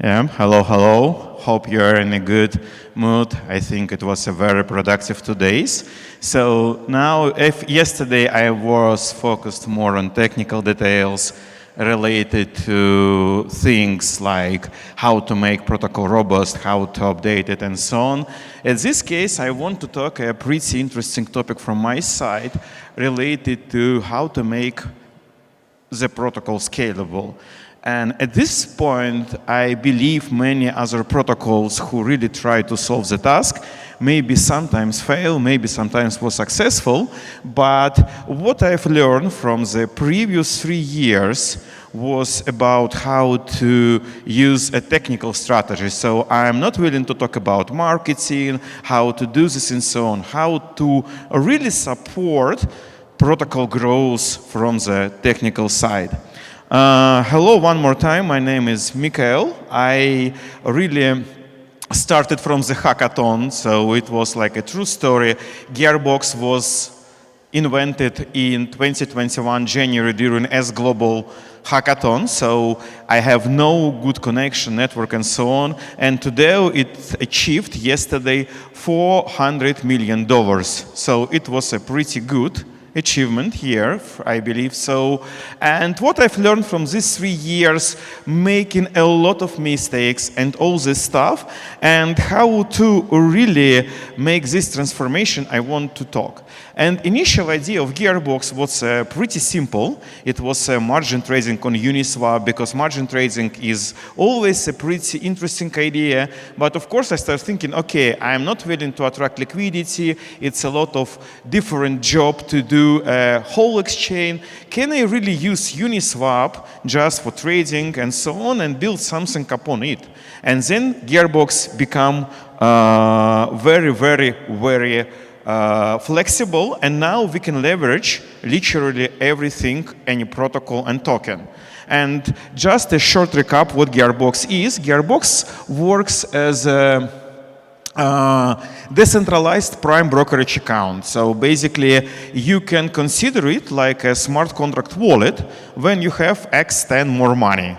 Yeah, hello, hello. Hope you're in a good mood. I think it was a very productive 2 days. So now, if yesterday I was focused more on technical details related to things like how to make protocol robust, how to update it, and so on. In this case, I want to talk a pretty interesting topic from my side related to how to make the protocol scalable. And at this point, I believe many other protocols who really try to solve the task maybe sometimes fail, maybe sometimes was successful. But what I've learned from the previous 3 years was about how to use a technical strategy. So I'm not willing to talk about marketing, how to do this and so on, how to really support protocol growth from the technical side. Hello one more time, my name is Mikhail. I really started from the hackathon, so it was like a true story. Gearbox was invented in 2021 January during S Global hackathon, so I have no good connection, network and so on, and today it achieved yesterday $400 million. So it was a pretty good achievement here, I believe so. And what I've learned from these 3 years, making a lot of mistakes and all this stuff, and how to really make this transformation, I want to talk. And initial idea of Gearbox was pretty simple. It was margin trading on Uniswap, because margin trading is always a pretty interesting idea. But of course I started thinking, okay, I'm not willing to attract liquidity. It's a lot of different job to do a whole exchange. Can I really use Uniswap just for trading and so on and build something upon it? And then Gearbox become very flexible, and now we can leverage literally everything, any protocol and token. And just a short recap what Gearbox is. Gearbox works as a decentralized prime brokerage account. So basically, you can consider it like a smart contract wallet when you have X10 more money.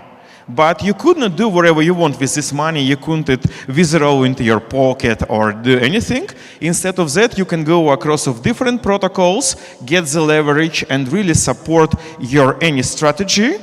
But you could not do whatever you want with this money. You couldn't withdraw into your pocket or do anything. Instead of that, you can go across of different protocols, get the leverage, and really support your any strategy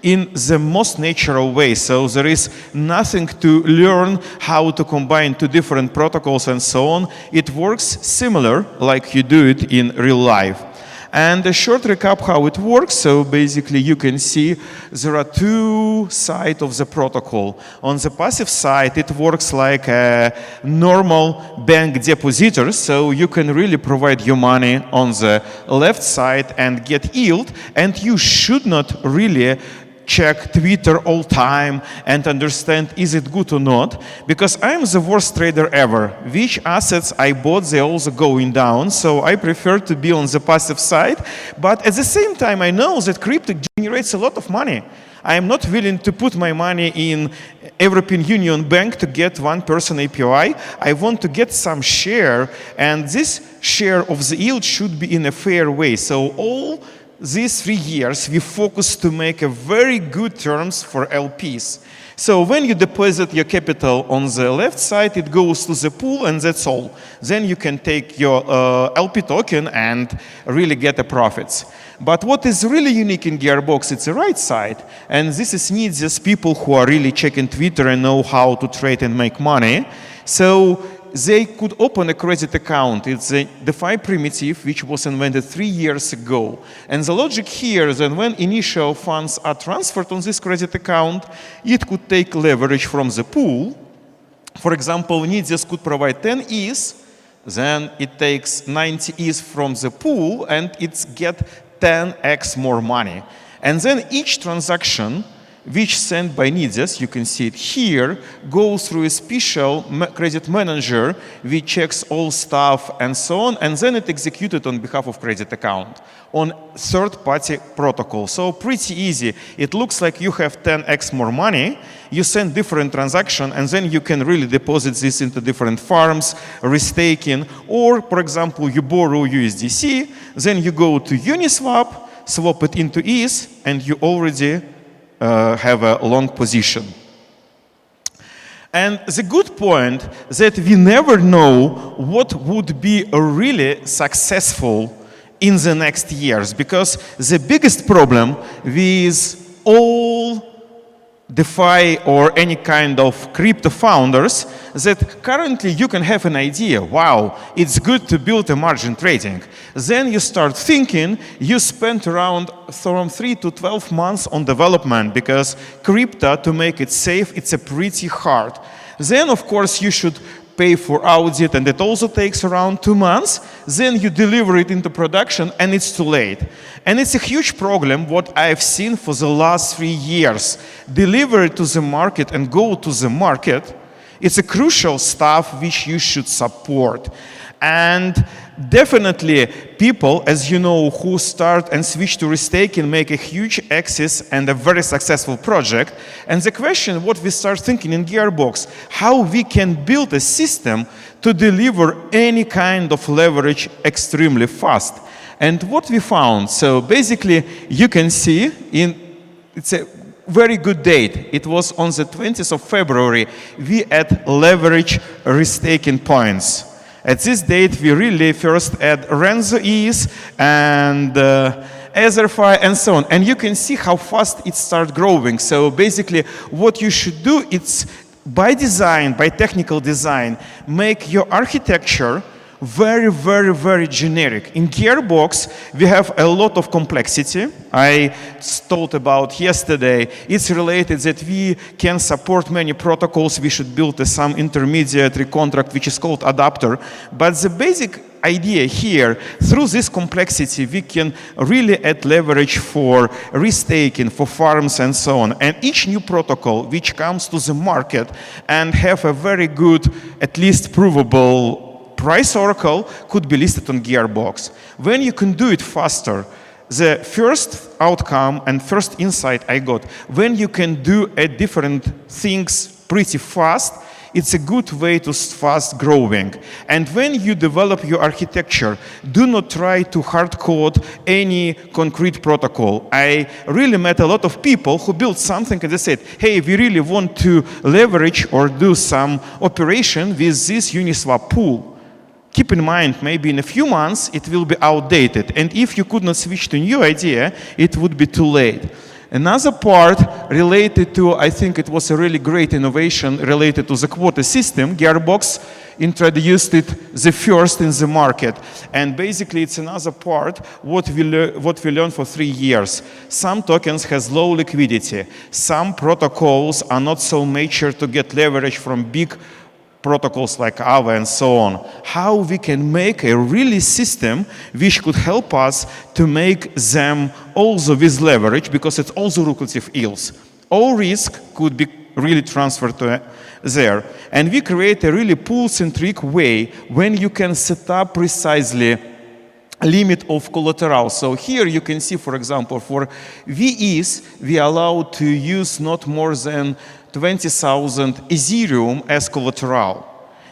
in the most natural way. So there is nothing to learn how to combine two different protocols and so on. It works similar like you do it in real life. And a short recap how it works. So basically you can see there are two sides of the protocol. On the passive side, it works like a normal bank depositor. So you can really provide your money on the left side and get yield. And you should not really check Twitter all time and understand is it good or not, because I'm the worst trader ever. Which assets I bought, they also going down, so I prefer to be on the passive side. But at the same time, I know that crypto generates a lot of money. I am not willing to put my money in European Union Bank to get 1% API. I want to get some share, and this share of the yield should be in a fair way. So all these 3 years, we focused to make a very good terms for LPs. So when you deposit your capital on the left side, it goes to the pool, and that's all. Then you can take your LP token and really get the profits. But what is really unique in Gearbox, it's the right side. And this needs just people who are really checking Twitter and know how to trade and make money. So they could open a credit account. It's a DeFi primitive which was invented 3 years ago. And the logic here is that when initial funds are transferred on this credit account, it could take leverage from the pool. For example, Nidzias could provide 10 ETH, then it takes 90 ETH from the pool and it gets 10x more money. And then each transaction which sent by Nidzias, you can see it here, goes through a special credit manager, which checks all stuff and so on, and then it executed on behalf of credit account on third-party protocol. So pretty easy. It looks like you have 10x more money, you send different transaction, and then you can really deposit this into different farms, restaking, or, for example, you borrow USDC, then you go to Uniswap, swap it into ETH, and you already have a long position. And the good point that we never know what would be really successful in the next years, because the biggest problem with all DeFi or any kind of crypto founders that currently you can have an idea, wow, it's good to build a margin trading. Then you start thinking, you spend around from 3 to 12 months on development because crypto, to make it safe, it's a pretty hard. Then, of course, you should pay for audit, and it also takes around 2 months. Then you deliver it into production, and it's too late. And it's a huge problem, what I've seen for the last 3 years. Deliver it to the market and go to the market, it's a crucial stuff which you should support. And definitely people, as you know, who start and switch to restaking make a huge access and a very successful project. And the question, what we start thinking in Gearbox, how we can build a system to deliver any kind of leverage extremely fast. And what we found, so basically you can see, it's a very good date. It was on the 20th of February, we had leverage restaking points. At this date, we really first add Renzo Ease and Etherfi and so on. And you can see how fast it starts growing. So basically, what you should do, it's by design, by technical design, make your architecture very, very, very generic. In Gearbox, we have a lot of complexity. I talked about yesterday. It's related that we can support many protocols. We should build some intermediary contract, which is called adapter. But the basic idea here, through this complexity, we can really add leverage for restaking, for farms, and so on. And each new protocol which comes to the market and have a very good, at least provable price oracle could be listed on Gearbox. When you can do it faster, the first outcome and first insight I got, when you can do different things pretty fast, it's a good way to fast growing. And when you develop your architecture, do not try to hard code any concrete protocol. I really met a lot of people who built something and they said, hey, we really want to leverage or do some operation with this Uniswap pool. Keep in mind, maybe in a few months, it will be outdated. And if you could not switch to a new idea, it would be too late. Another part related to, I think it was a really great innovation related to the quota system. Gearbox introduced it the first in the market. And basically, it's another part what we learned for 3 years. Some tokens has low liquidity. Some protocols are not so mature to get leverage from big protocols like AVA and so on. How we can make a really system which could help us to make them also with leverage, because it's also lucrative yields. All risk could be really transferred to there. And we create a really pool-centric way when you can set up precisely limit of collateral. So here you can see, for example, for VEs, we allow to use not more than 20,000 Ethereum as collateral.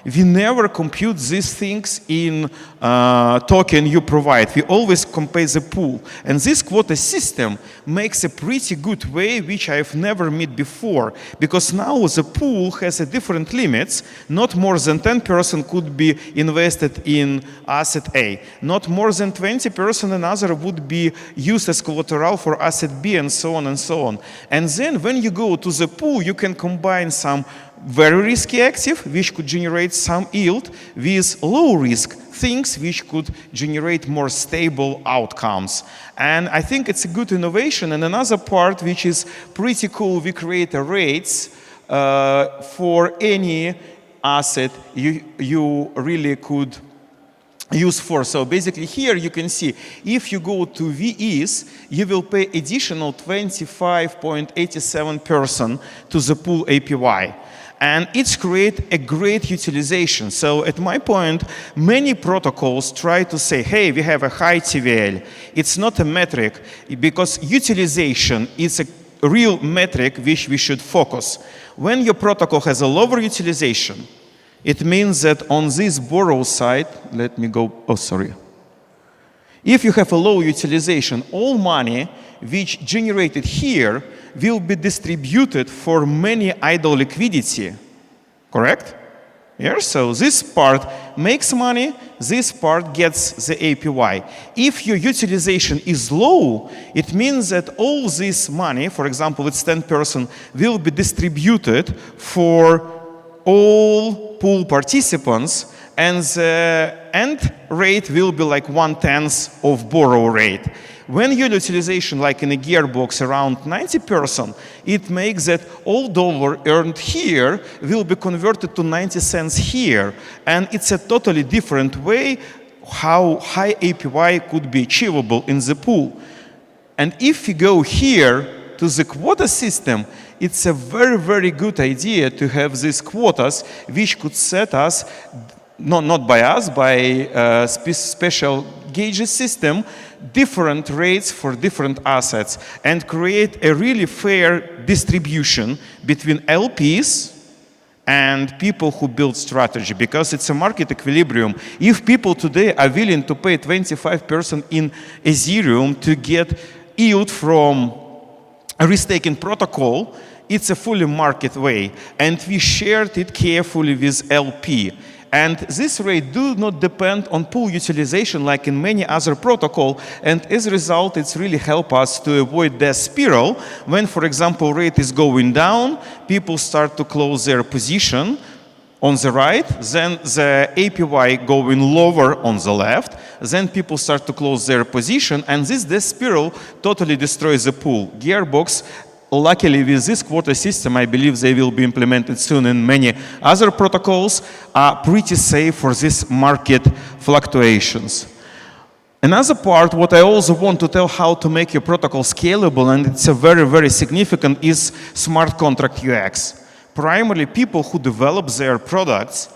We never compute these things in token you provide. We always compare the pool. And this quota system makes a pretty good way, which I've never met before. Because now the pool has a different limits. Not more than 10% could be invested in asset A. Not more than 20% another would be used as collateral for asset B, and so on and so on. And then when you go to the pool, you can combine some very risky active, which could generate some yield, with low risk things which could generate more stable outcomes. And I think it's a good innovation. And another part which is pretty cool, we create a rates for any asset you really could use for. So basically here you can see, if you go to VEs, you will pay additional 25.87% to the pool APY. And it's create a great utilization. So at my point, many protocols try to say, hey, we have a high TVL. It's not a metric, because utilization is a real metric which we should focus. When your protocol has a lower utilization, it means that on this borrow side, let me go, oh, sorry. If you have a low utilization, all money which generated here will be distributed for many idle liquidity correct? Yeah, so this part makes money, this part gets the APY. If your utilization is low, it means that all this money, for example, it's 10%, will be distributed for all pool participants, and the end rate will be like 1/10 of borrow rate. When your utilization, like in a Gearbox, around 90%, it makes that all dollar earned here will be converted to 90 cents here. And it's a totally different way how high APY could be achievable in the pool. And if you go here to the quota system, it's a very, very good idea to have these quotas, which could set us, not by us, by a special gauges system, different rates for different assets and create a really fair distribution between LPs and people who build strategy, because it's a market equilibrium. If people today are willing to pay 25% in Ethereum to get yield from a risk-taking protocol, it's a fully market way, and we shared it carefully with LP. And this rate do not depend on pool utilization like in many other protocol, and as a result, it's really help us to avoid the spiral. When, for example, rate is going down, people start to close their position on the right, then the APY going lower on the left, then people start to close their position, and this spiral totally destroys the pool. Gearbox, luckily with this quota system, I believe they will be implemented soon in many other protocols, are pretty safe for these market fluctuations. Another part, what I also want to tell how to make your protocol scalable, and it's a very, very significant, is smart contract UX. Primarily, people who develop their products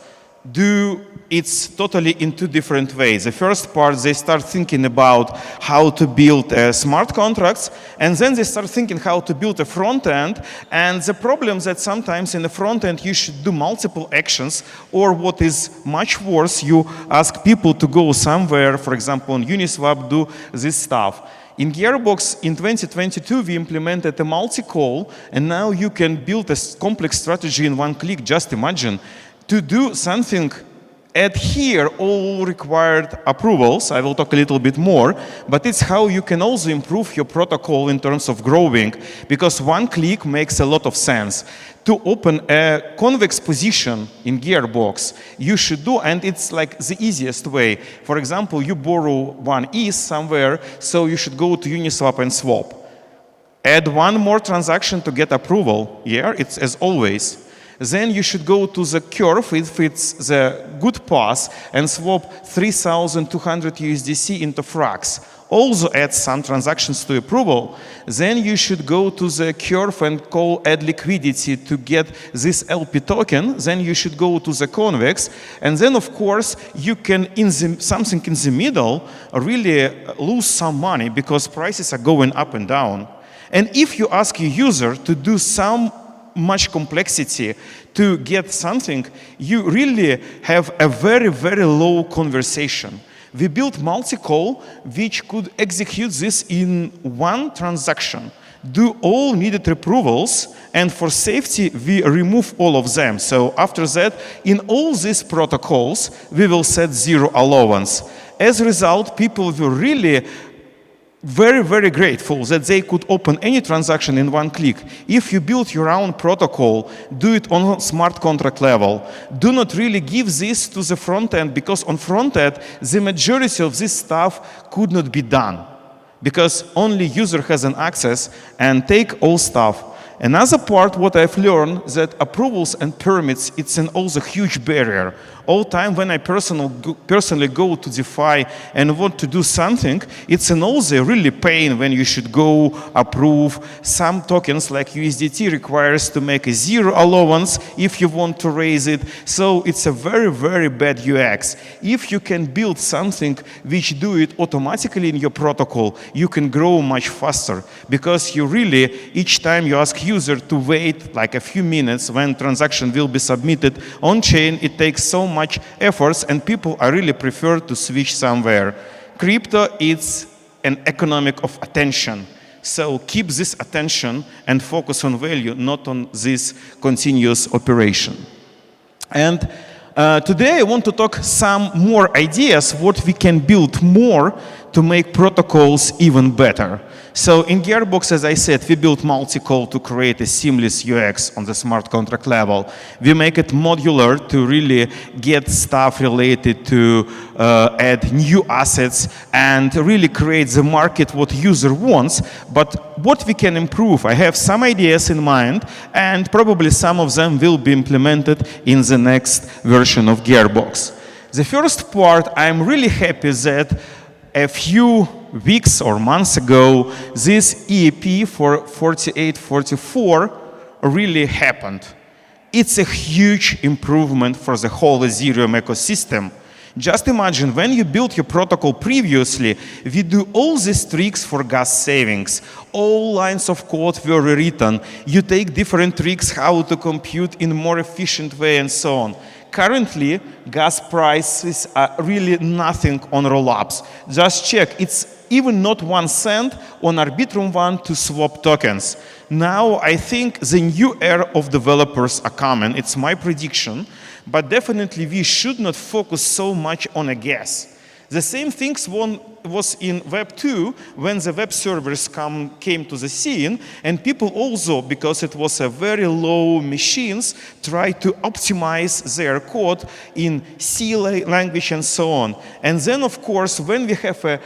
do it totally in two different ways. The first part, they start thinking about how to build smart contracts, and then they start thinking how to build a front end. And the problem is that sometimes in the front end you should do multiple actions, or what is much worse, you ask people to go somewhere, for example on Uniswap, do this stuff. In Gearbox in 2022 we implemented a multi-call, and now you can build a complex strategy in one click. Just imagine. To do something, add here all required approvals. I will talk a little bit more, but it's how you can also improve your protocol in terms of growing, because one click makes a lot of sense. To open a convex position in Gearbox, you should do, and it's like the easiest way. For example, you borrow one ETH somewhere, so you should go to Uniswap and swap. Add one more transaction to get approval. Yeah, it's as always. Then you should go to the curve if it's the good path and swap 3,200 USDC into Frax. Also add some transactions to approval. Then you should go to the curve and call add liquidity to get this LP token. Then you should go to the convex. And then, of course, you can, something in the middle, really lose some money because prices are going up and down. And if you ask your user to do some much complexity to get something, you really have a very, very low conversation. We built multi-call which could execute this in one transaction, do all needed approvals, and for safety we remove all of them. So after that, in all these protocols, we will set zero allowance. As a result, people will really very, very grateful that they could open any transaction in one click. If you build your own protocol, do it on smart contract level. Do not really give this to the front end, because on front end, the majority of this stuff could not be done, because only user has an access and take all stuff. Another part, what I've learned, that approvals and permits, it's an also huge barrier. All time when I personally go to DeFi and want to do something, it's an also really pain when you should go approve. Some tokens like USDT requires to make a zero allowance if you want to raise it. So it's a very, very bad UX. If you can build something which do it automatically in your protocol, you can grow much faster, because you really, each time you ask user to wait like a few minutes when transaction will be submitted on chain, it takes so much efforts, and people are really prefer to switch somewhere. Crypto is an economic of attention. So keep this attention and focus on value, not on this continuous operation. And today I want to talk some more ideas what we can build more to make protocols even better. So in Gearbox, as I said, we built multi-call to create a seamless UX on the smart contract level. We make it modular to really get stuff related to add new assets and really create the market what user wants. But what we can improve, I have some ideas in mind, and probably some of them will be implemented in the next version of Gearbox. The first part, I'm really happy that a few weeks or months ago, this EAP for 4844 really happened. It's a huge improvement for the whole Ethereum ecosystem. Just imagine when you built your protocol previously, we do all these tricks for gas savings. All lines of code were rewritten. You take different tricks how to compute in a more efficient way and so on. Currently, gas prices are really nothing on rollups. Just check, it's even not 1 cent on Arbitrum 1 to swap tokens. Now, I think the new era of developers are coming. It's my prediction. But definitely, we should not focus so much on a gas. The same things was in Web 2 when the web servers came to the scene, and people also, because it was a very low machines, tried to optimize their code in C language and so on. And then, of course, when we have a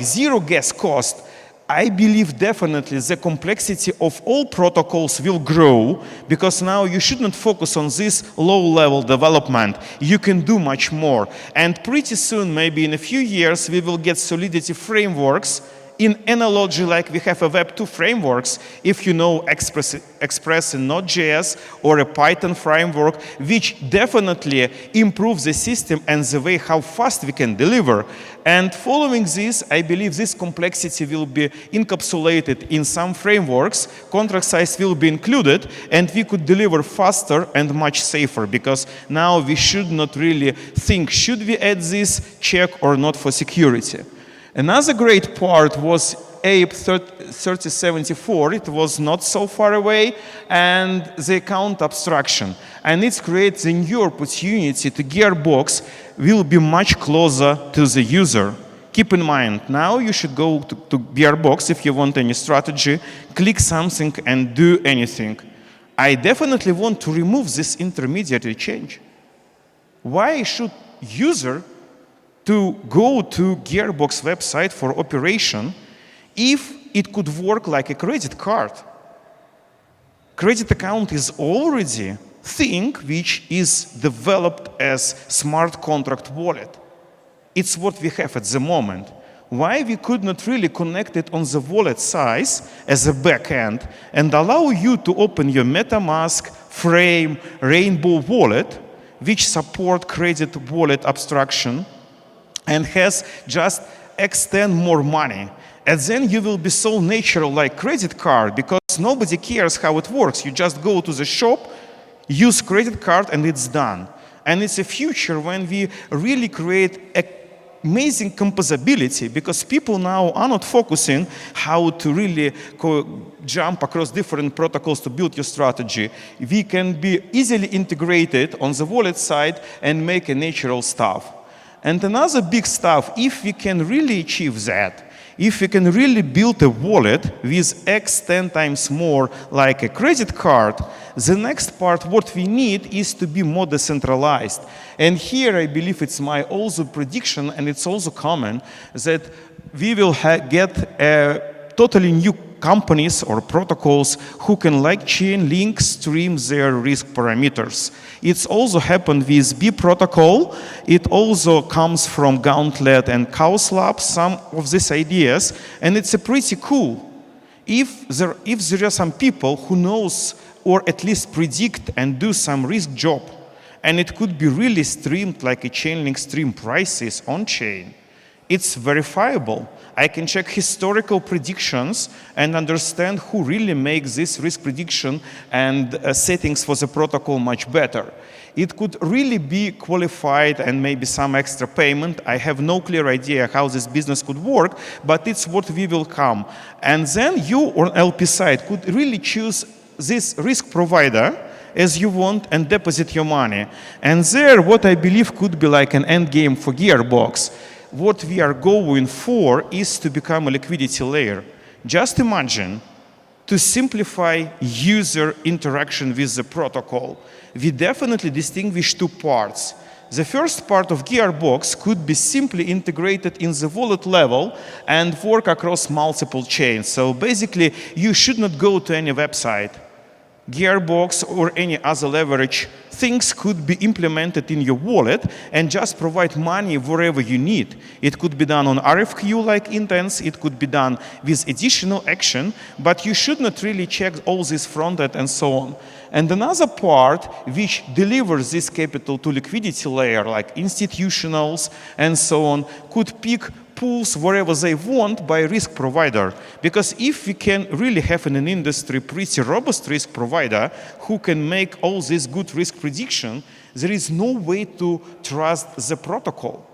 zero gas cost, I believe definitely the complexity of all protocols will grow, because now you should not focus on this low-level development. You can do much more. And pretty soon, maybe in a few years, we will get Solidity frameworks in analogy like we have a Web 2 frameworks, if you know Express in Node.js or a Python framework, which definitely improves the system and the way how fast we can deliver. And following this, I believe this complexity will be encapsulated in some frameworks, contract size will be included, and we could deliver faster and much safer, because now we should not really think, should we add this check or not for security. Another great part was APE 3074. It was not so far away, and the account abstraction. And it creates a new opportunity to Gearbox will be much closer to the user. Keep in mind, now you should go to Gearbox if you want any strategy, click something and do anything. I definitely want to remove this intermediary change. Why should user to go to Gearbox website for operation if it could work like a credit card? Credit account is already thing which is developed as smart contract wallet. It's what we have at the moment. Why we could not really connect it on the wallet size as a backend and allow you to open your MetaMask, Frame, Rainbow wallet, which support credit wallet abstraction, and has just extend more money. And then you will be so natural like credit card, because nobody cares how it works. You just go to the shop, use credit card, and it's done. And it's a future when we really create amazing composability, because people now are not focusing how to really jump across different protocols to build your strategy. We can be easily integrated on the wallet side and make a natural stuff. And another big stuff, if we can really achieve that, if we can really build a wallet with X 10 times more like a credit card, the next part what we need is to be more decentralized. And here I believe it's my also prediction, and it's also common, that we will get a totally new companies or protocols who can like chain link stream their risk parameters. It's also happened with B protocol. It also comes from Gauntlet and Chaos Lab, some of these ideas, and it's a pretty cool. If there are some people who knows or at least predict and do some risk job, and it could be really streamed like a chain link stream prices on chain, it's verifiable. I can check historical predictions and understand who really makes this risk prediction and settings for the protocol much better. It could really be qualified and maybe some extra payment. I have no clear idea how this business could work, but it's what we will come. And then you on LP side could really choose this risk provider as you want and deposit your money. And there, what I believe could be like an end game for Gearbox, what we are going for is to become a liquidity layer. Just imagine to simplify user interaction with the protocol. We definitely distinguish two parts. The first part of Gearbox could be simply integrated in the wallet level and work across multiple chains. So basically, you should not go to any website. Gearbox or any other leverage things could be implemented in your wallet and just provide money wherever you need. It could be done on RFQ-like intents, it could be done with additional action, but you should not really check all this front end and so on. And another part which delivers this capital to liquidity layer, like institutionals and so on, could pick pools wherever they want by risk provider. Because if we can really have in an industry pretty robust risk provider who can make all this good risk prediction, there is no way to trust the protocol.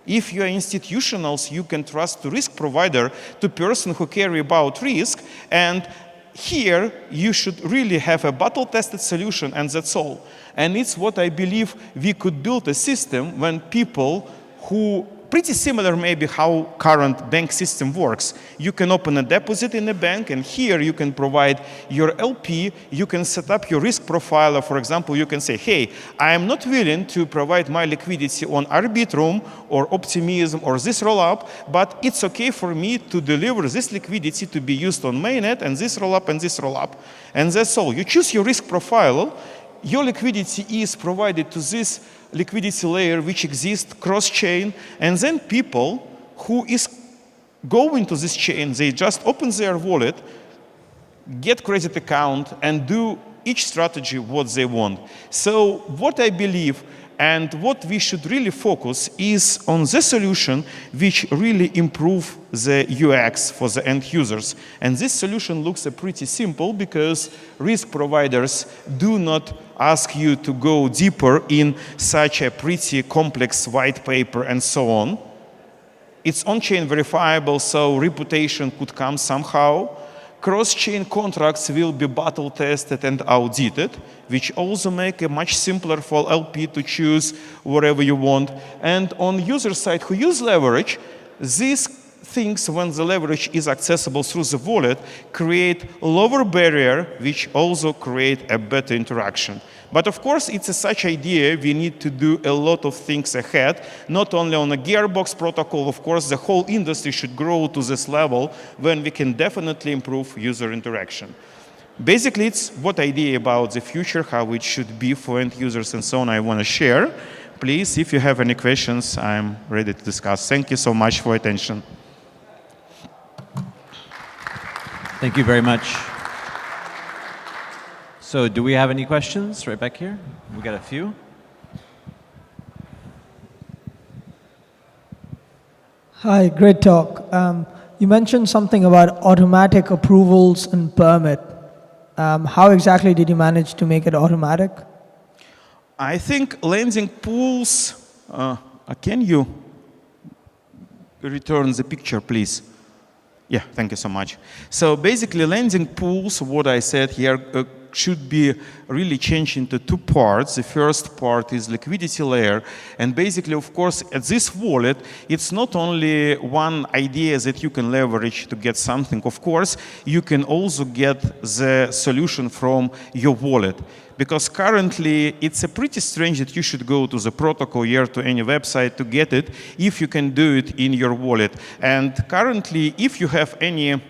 If you are institutionals, you can trust the risk provider, to person who care about risk, and here you should really have a battle-tested solution, and that's all. And it's what I believe we could build a system when people who pretty similar maybe how current bank system works. You can open a deposit in a bank, and here you can provide your LP, you can set up your risk profile. For example, you can say, hey, I am not willing to provide my liquidity on Arbitrum or Optimism or this rollup, but it's okay for me to deliver this liquidity to be used on mainnet and this rollup and this rollup. And that's all. You choose your risk profile, your liquidity is provided to this liquidity layer which exists cross-chain, and then people who is going to this chain, they just open their wallet, get credit account, and do each strategy what they want. So what I believe and what we should really focus is on the solution which really improve the UX for the end users. And this solution looks pretty simple because risk providers do not ask you to go deeper in such a pretty complex white paper and so on. It's on-chain verifiable, so reputation could come somehow. Cross-chain contracts will be battle-tested and audited, which also make it much simpler for LP to choose whatever you want. And on user side who use leverage, these things, when the leverage is accessible through the wallet, create lower barrier, which also create a better interaction. But of course, it's a such idea, we need to do a lot of things ahead, not only on a Gearbox protocol. Of course, the whole industry should grow to this level when we can definitely improve user interaction. Basically, it's what idea about the future, how it should be for end users and so on I want to share. Please, if you have any questions, I'm ready to discuss. Thank you so much for your attention. Thank you very much. So do we have any questions right back here? We got a few. Hi, great talk. You mentioned something about automatic approvals and permit. How exactly did you manage to make it automatic? I think lending pools, can you return the picture, please? Yeah, thank you so much. So basically, lending pools, what I said here, should be really changed into two parts. The first part is liquidity layer. And basically, of course, at this wallet, it's not only one idea that you can leverage to get something. Of course, you can also get the solution from your wallet. Because currently, it's a pretty strange that you should go to the protocol here to any website to get it, if you can do it in your wallet. And currently, if you have any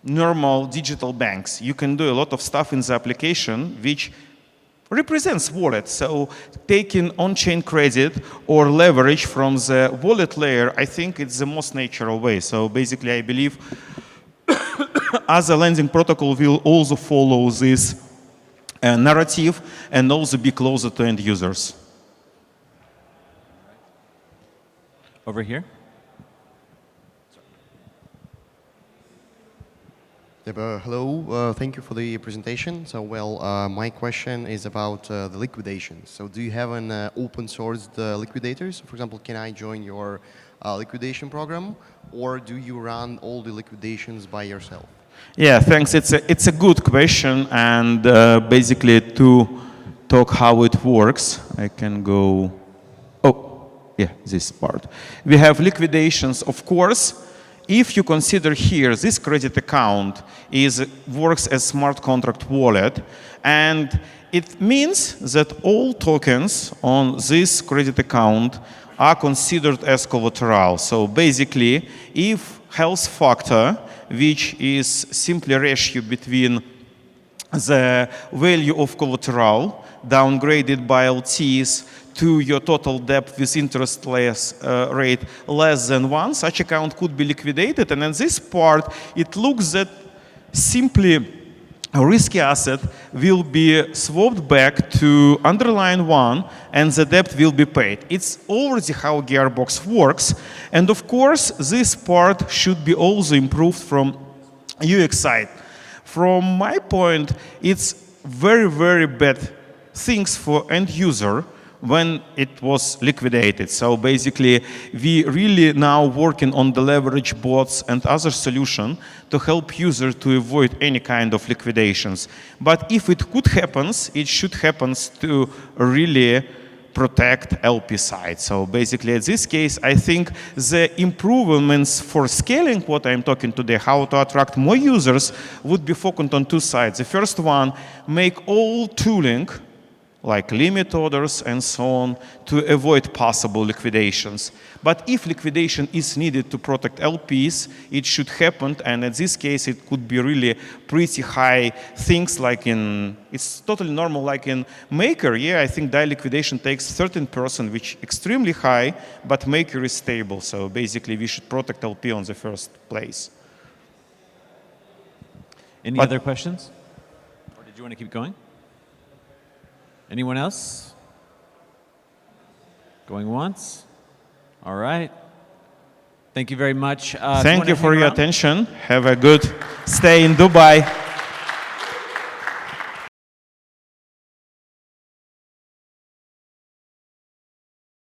normal digital banks, you can do a lot of stuff in the application which represents wallet. So taking on-chain credit or leverage from the wallet layer, I think it's the most natural way. So basically, I believe other lending protocol will also follow this narrative and also be closer to end users. Over here. Hello, thank you for the presentation. So, my question is about the liquidation. So, do you have an open sourced liquidator? So, for example, can I join your liquidation program, or do you run all the liquidations by yourself? Yeah, thanks. It's a good question, and basically to talk how it works, I can go. Oh, yeah, this part. We have liquidations, of course. If you consider here this credit account works as smart contract wallet, and it means that all tokens on this credit account are considered as collateral. So basically, if health factor, which is simply a ratio between the value of collateral downgraded by LTs to your total debt with interest rate less than 1, such account could be liquidated. And in this part, it looks that simply a risky asset will be swapped back to underlying one, and the debt will be paid. It's already how Gearbox works. And of course, this part should be also improved from UX side. From my point, it's very, very bad things for end user when it was liquidated. So basically, we really now working on the leverage bots and other solution to help user to avoid any kind of liquidations. But if it could happen, it should happen to really protect LP side. So basically, in this case, I think the improvements for scaling what I'm talking today, how to attract more users, would be focused on two sides. The first one, make all tooling like limit orders and so on, to avoid possible liquidations. But if liquidation is needed to protect LPs, it should happen, and in this case, it could be really pretty high things like it's totally normal like in Maker, yeah, I think DAI liquidation takes 13%, which is extremely high, but Maker is stable, so basically we should protect LP on the first place. Any other questions? Or did you want to keep going? Anyone else? Going once? All right. Thank you very much. Thank you for your attention. Have a good stay in Dubai.